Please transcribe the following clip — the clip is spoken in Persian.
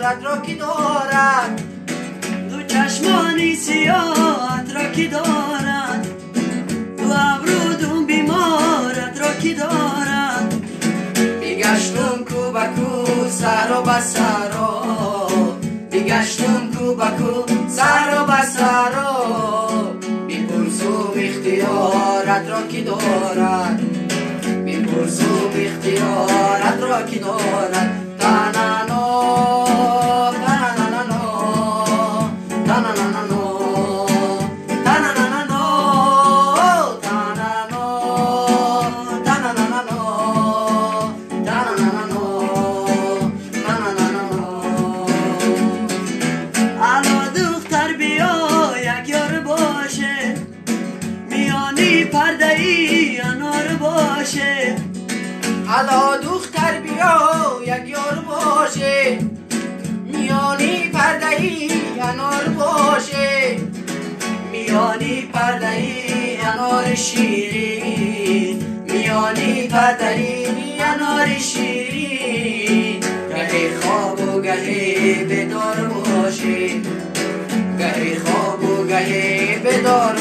بیارد را کی دارد، دو چشمانی سیاهت را کی دارد، دو ابرو دو بیمارت را کی دارد. بیگشتم کو به کو سر و به سرا، بیگشتم کو به کو سر و به سرا، میپرسم اختیارت را کی دارد، میپرسم اختیارت را کی دارد. تنانا تنانا تنانا پرده ای انار باشه، حالا دختر بیا یک یار باشه، میانی پرده ای انار باشه، میانی پرده ای انار شیرین، میانی پرده ای انار شیرین. گهی خواب و گهی بیدار باشه، گهی خواب و گهی بیدار